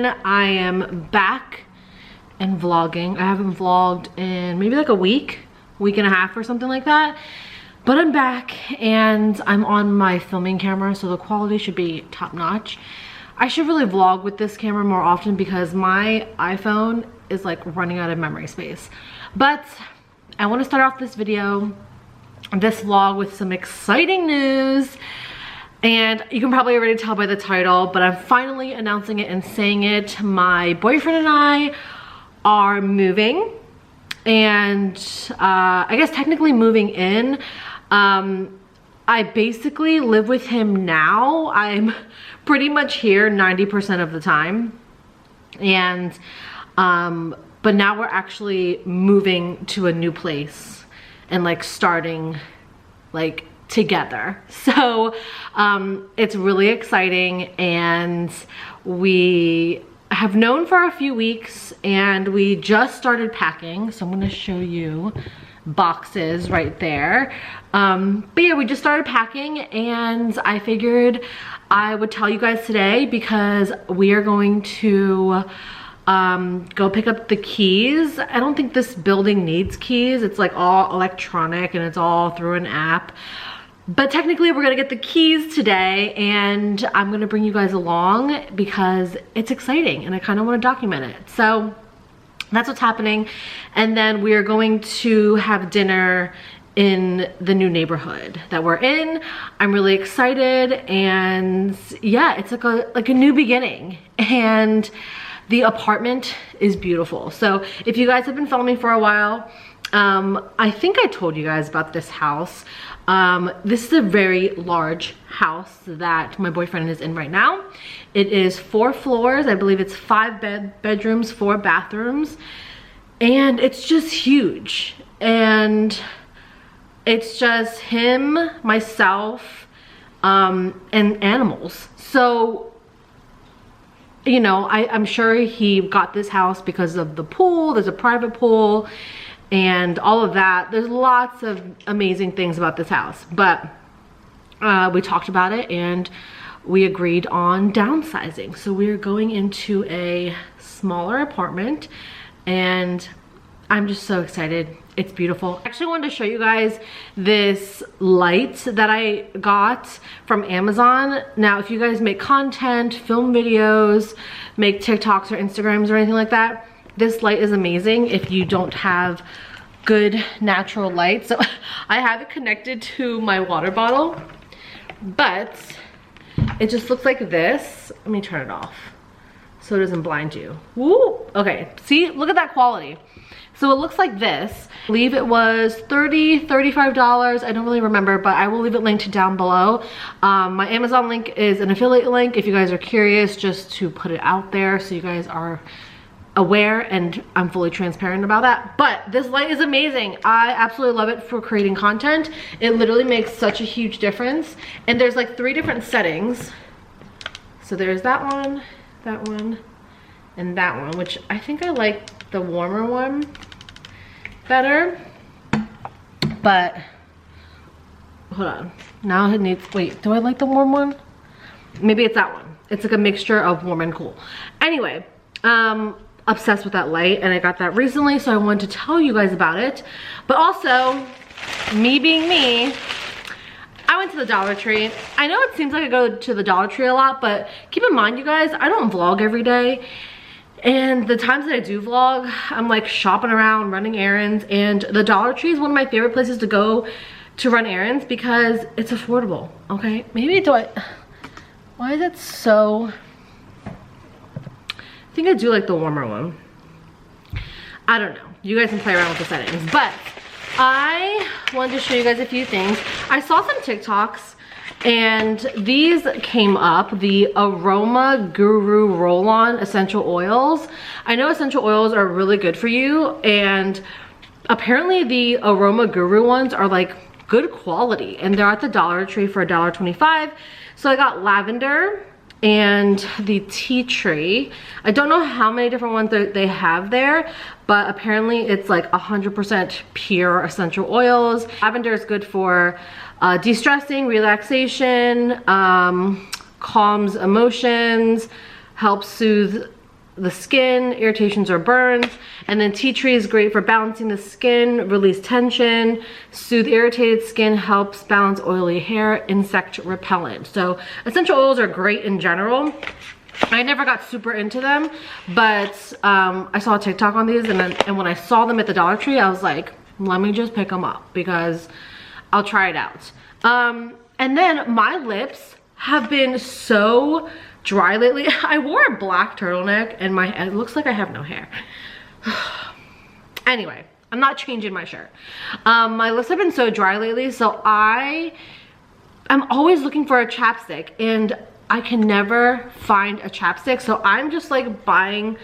everyone. I am back and vlogging. I haven't vlogged in maybe like a week and a half or something like that. But I'm back and I'm on my filming camera, so the quality should be top notch. I should really vlog with this camera more often because my iPhone is like running out of memory space. But I want to start off this video, this vlog, with some exciting news. And you can probably already tell by the title, but I'm finally announcing it and saying it. My boyfriend and I are moving, and I guess technically moving in. I basically live with him now. I'm pretty much here 90% of the time. And but now we're actually moving to a new place and like starting like together. So it's really exciting, and we have known for a few weeks and we just started packing. So I'm gonna show you boxes right there. But yeah, we just started packing and I figured I would tell you guys today because we are going to go pick up the keys. I don't think this building needs keys. It's like all electronic and it's all through an app. But technically we're gonna get the keys today, and I'm gonna bring you guys along because it's exciting and I kind of want to document it. So that's what's happening. And then we are going to have dinner in the new neighborhood that we're in. I'm really excited, and yeah, it's like a new beginning. And the apartment is beautiful. So if you guys have been following me for a while, I think I told you guys about this house. This is a very large house that my boyfriend is in right now. It is 4 floors. I believe it's 5 bedrooms, 4 bathrooms, and it's just huge. And it's just him, myself, and animals. So, you know, I'm sure he got this house because of the pool. There's a private pool and all of that. There's lots of amazing things about this house, but we talked about it and we agreed on downsizing. So we're going into a smaller apartment, and I'm just so excited. It's beautiful. I actually wanted to show you guys this light that I got from Amazon. Now, if you guys make content, film videos, make TikToks or Instagrams or anything like that, this light is amazing if you don't have good natural light. So I have it connected to my water bottle, but it just looks like this. Let me turn it off so it doesn't blind you. Woo! Okay, see, look at that quality. So it looks like this. I believe it was $30, $35. I don't really remember, but I will leave it linked down below. My Amazon link is an affiliate link if you guys are curious, just to put it out there so you guys are aware, and I'm fully transparent about that. But this light is amazing. I absolutely love it for creating content. It literally makes such a huge difference. And there's like 3 different settings. So there's that one, and that one, which I think I like the warmer one better. But hold on, now it needs, wait, do I like the warm one? Maybe it's that one. It's like a mixture of warm and cool. Anyway, obsessed with that light, and I got that recently, so I wanted to tell you guys about it. But also, me being me, I went to the Dollar Tree. I know it seems like I go to the Dollar Tree a lot, but keep in mind, you guys, I don't vlog every day. And the times that I do vlog, I'm like shopping around, running errands, and the Dollar Tree is one of my favorite places to go to run errands because it's affordable, okay? Maybe why is it so... I think I do like the warmer one. I don't know. You guys can play around with the settings. But I wanted to show you guys a few things. I saw some TikToks and these came up. The Aroma Guru Roll-On Essential Oils. I know essential oils are really good for you, and apparently the Aroma Guru ones are like good quality, and they're at the Dollar Tree for $1.25. So I got lavender and the tea tree. I don't know how many different ones they have there, but apparently it's like 100% pure essential oils. Lavender is good for de-stressing, relaxation, calms emotions, helps soothe the skin, irritations or burns. And then tea tree is great for balancing the skin, release tension, soothe irritated skin, helps balance oily hair, insect repellent. So essential oils are great in general. I never got super into them, but I saw a TikTok on these, and when I saw them at the Dollar Tree, I was like, let me just pick them up because I'll try it out. And then my lips have been so dry lately. I wore a black turtleneck and it looks like I have no hair. Anyway, I'm not changing my shirt. My lips have been so dry lately, so I'm always looking for a chapstick and I can never find a chapstick. So I'm just like buying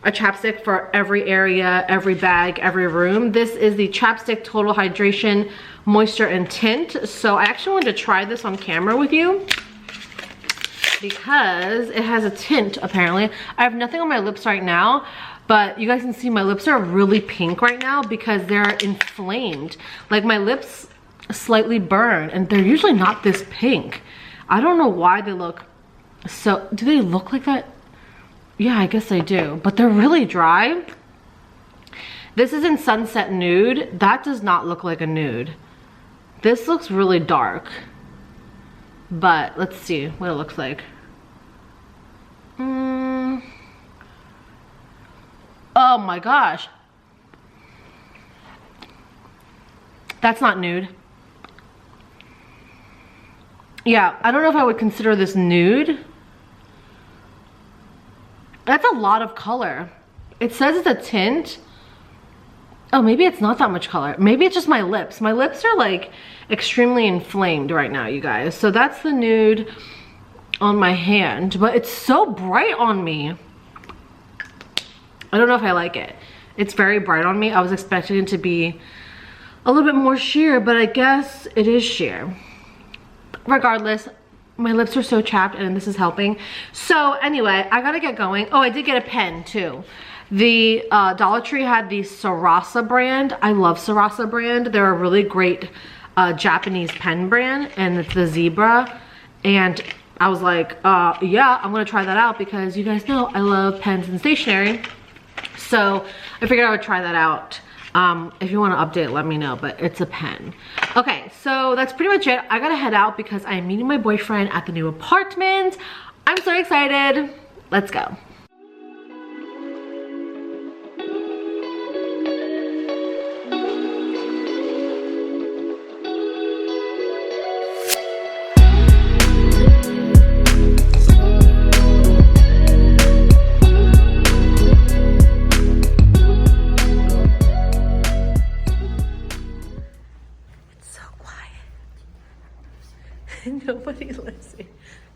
a chapstick for every area, every bag, every room. This is the Chapstick Total Hydration Moisture and Tint. So I actually wanted to try this on camera with you because it has a tint apparently. I have nothing on my lips right now, but you guys can see my lips are really pink right now because they're inflamed. Like my lips slightly burn and they're usually not this pink. I don't know why they look so, do they look like that? Yeah, I guess they do, but they're really dry. This is in Sunset Nude. That does not look like a nude. This looks really dark, but let's see what it looks like. Oh my gosh. That's not nude. Yeah, I don't know if I would consider this nude. That's a lot of color. It says it's a tint. Oh, maybe it's not that much color. Maybe it's just my lips. My lips are like extremely inflamed right now, you guys. So that's the nude on my hand, but it's so bright on me. I don't know if I like it. It's very bright on me. I was expecting it to be a little bit more sheer, but I guess it is sheer. Regardless, my lips are so chapped and this is helping. So anyway, I gotta get going. Oh, I did get a pen too. The Dollar Tree had the Sarasa brand. I love Sarasa brand. They're a really great Japanese pen brand, and it's the zebra. And I was like, yeah, I'm gonna try that out because you guys know I love pens and stationery. So I figured I would try that out. If you want to update, let me know, but it's a pen. Okay, so that's pretty much it. I gotta head out because I'm meeting my boyfriend at the new apartment. I'm so excited. Let's go. Nobody lives here.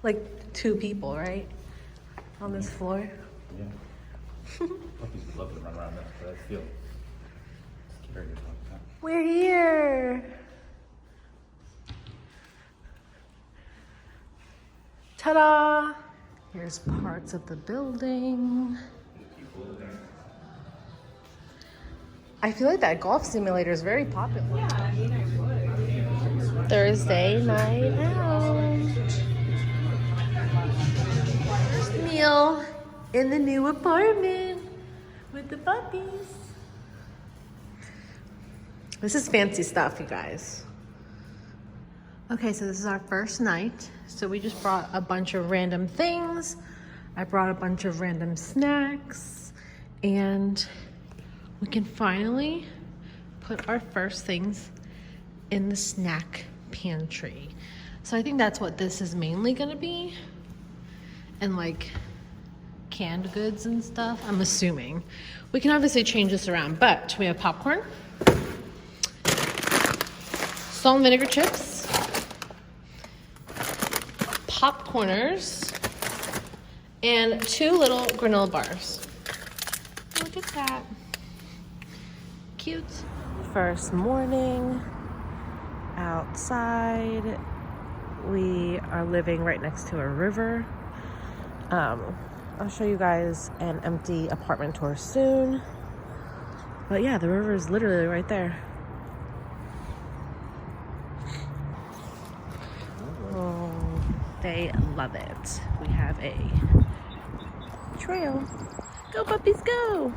Like 2 people, right? On this floor. Yeah. Puppies would love to run around that, but I feel scary to talk about. We're here. Ta-da! Here's parts of the building. I feel like that golf simulator is very popular. Thursday night out. First meal in the new apartment with the puppies. This is fancy stuff, you guys. Okay, so this is our first night. So we just brought a bunch of random things. I brought a bunch of random snacks, and we can finally put our first things in the snack pantry. So I think that's what this is mainly gonna be, and like canned goods and stuff, I'm assuming. We can obviously change this around, but we have popcorn, salt and vinegar chips, popcorners, and 2 little granola bars. Look at that. Cute. First morning outside. We are living right next to a river. I'll show you guys an empty apartment tour soon. But yeah, the river is literally right there. Oh, they love it. We have a trail. Go puppies, go.